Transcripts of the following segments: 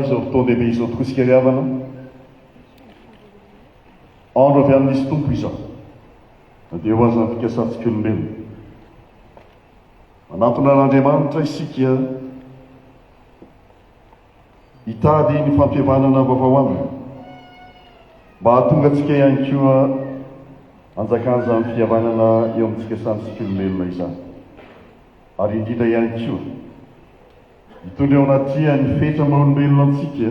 izao fotoan-dehibe izao tokoa isika riavana. Andro avy amin'nisy tompo izao dia ho azy ny fikasantsika olombelona. Manatona an'Andriamanitra isika hitady ny fampihavanana vaovao aminy mba hahatonga antsika ihany koa anjakan'izany fihavanana eo amintsika samitsika olombelona izany. Ary indrindra ihany koa hitondra ao anatia ny fetra maha-olombelona antsika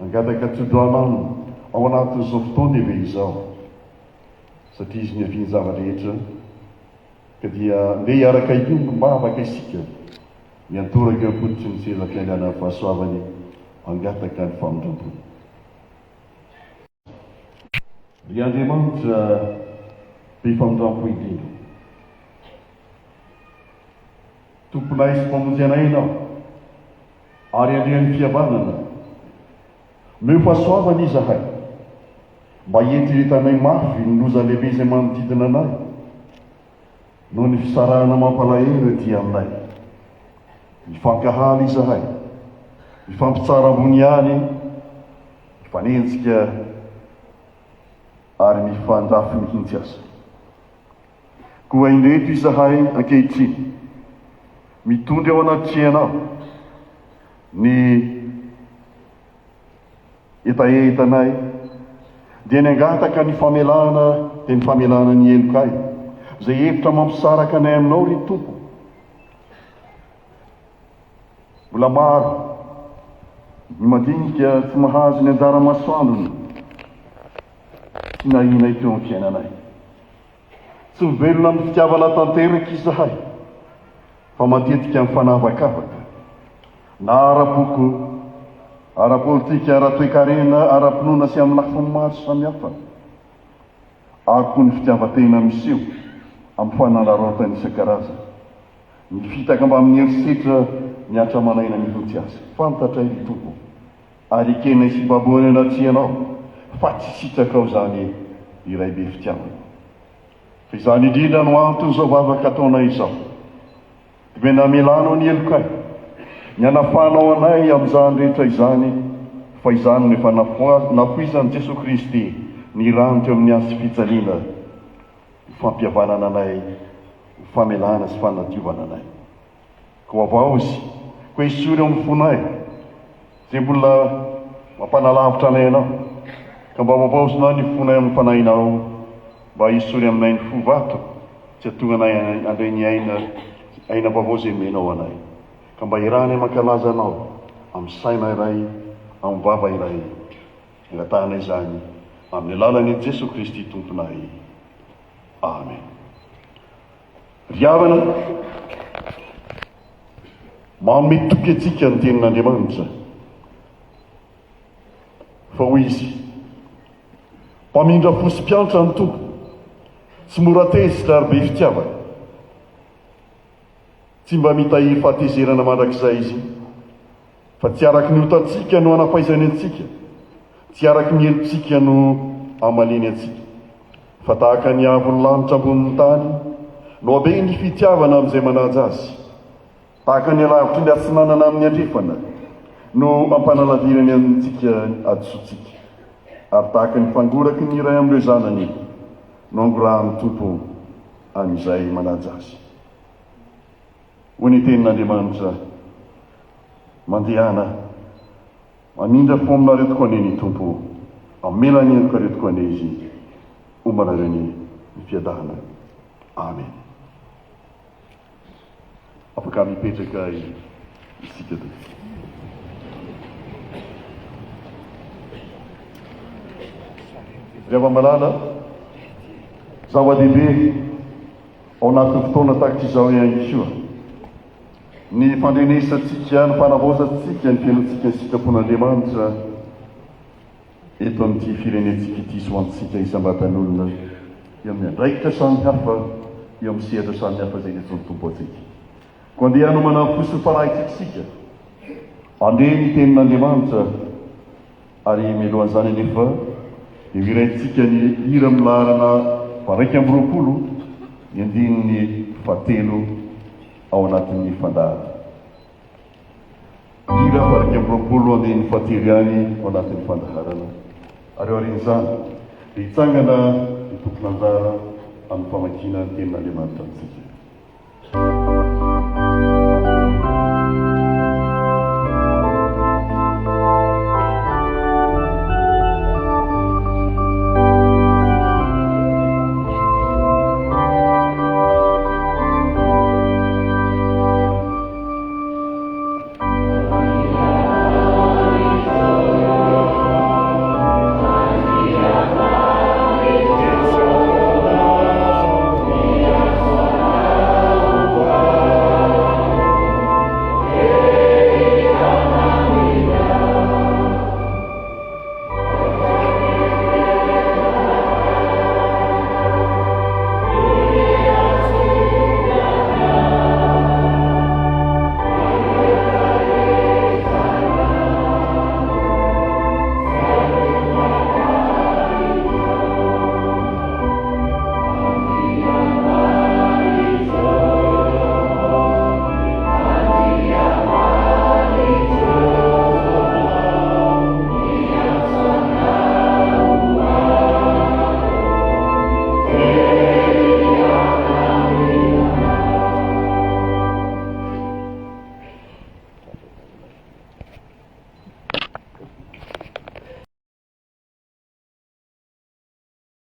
angataka todoanano ao anatin'izao fotoan-dehibe izao, satria izy ny haviany zava-rehetra ka dia ndeha hiaraka iongo mba afaka isika miantoraka eo ampoditry ny sezam-piainana fahasoavany angataka ny famondram-pony. Ry Andriamanitra be famondram-po indrindra, tomponay sy mpamonjy anay ianao ary andrian'ny fihavanana, meo fahasoavana izahay mba hientiretanay mafy ny loza lehibe izay manodidina anay noho ny fisarahana mampalahelo ety aminay. Mifankahaly izahay, mifampitsara ambony any, mifanenjika ary mifandrafy mihitsy aza. Koa indreto izahay ankehitriny mitondra ao anatrianao ny etaetanay dia ny angataka ny famelana dia ny famelana ny elokay izay hevitra mampisaraka anay aminao ry tompo. Mbola maro ny madinika tsy mahazo ny anjara masoandrony tsy nahinay teo amin'ny fiainanay. Tsy mivelona amin'ny fitiavana tanteraka izahay fa matetika amin'ny fanavakavaka na ara-poko, ara-politika, ara-toekarena, ara-pinoana sy amin'ny lafiny maro samihafa, ary koa ny fitiavan-tena miseho amin'ny fananarotany isan-karazany. Ny fitaka mba amin'ny herisetra miatra manaina milotsy azy. Fantatray ny tompo ary kena sy baboany anatrianao fa tsy sitraka ao zany iray be fitiavana. Fa izany indrindra no antony zao vavaka ataonay izao, dia namelanao ny elokay, ny anafanao anay amin'izany rehetra izany, fa izany nefa nafoizan'i Jesosy Kristy ny ranitra amin'ny asy fijaliana, ny fampihavanana anay, ny famelana sy fanadiovana anay. Ko avao izy, ko isory amin'ny fonay zay mbola mampanalavitra anay ianao, ka mba mavaozina ny fonay amin'ny fanahinao, mba isory aminay ny fovato tsy atonga anay andray ny aina vaovao zay menao anay, ka mba iranay mankalaza anao amin'ny saina iray, amin'ny vava iray, angatahana izany amin'ny alalan'i Jesosy Kristy tomponay. Amen. Ry havana, manome toky antsika ny tenin'Andriamanitra fa hoy izy, mpamindra fosi-piantra ny tompo, tsy mora tezitra ary be fitiavana. Tsy mba mitahiry fahatezerana mandrakizay izy, fa tsy araky ny otantsika no anafaizany antsika, tsy araky ny helotsika no amaleny antsika, fa tahaka ny avony lanitra ambonin'ny tany no abe ny fitiavana amin'izay manaja azy, tahaka ny alavitry ny atsinanana amin'ny andrefana no ampanalavirany amintsika adosotsika, ary tahaka ny fangoraky ny iray amin'ireo zanany no angorahan'ny tompo amin'izay manaja azy. Hoy ny tenin'Andriamanitra, mandehana mamindra fo aminareo tokoa ane ny tompo, amelany elokareo tokoa ane izy, omanareo ny fiadahana. Amen. Afaka mipetraka isika toy. Rehefa malala zava-dehibe ao anatin'ny fotoana tahaka izao ihany koa ny fandrenesantsika, ny fanavaozantsika ny fiainantsika ny sitrapon'Andriamanitra eto amin'ity firenentsika ity sy ho antsika isam-batan'olona eo amin'ny andraikitra samihafa, eo amin'ny sehatra samihafa zay netsony tompo antsika. Ko andeha hanomana fosy ny fanahitrikisika, andeha ny tenin'Andriamanitra ary mialohan'izany anefa eo iraintsika ny hira amin'ny laharana varaika amby roapolo ny andininy fahatelo ao anatin'ny fandarana. Dira faraky amin'ny roapolo andiny fatiry any ao anatin'ny fandaharana. Ary aorian'izany dia hitsangana ny tompon'anjara amin'ny famakiana ny tenin'Andriamanitra antsika.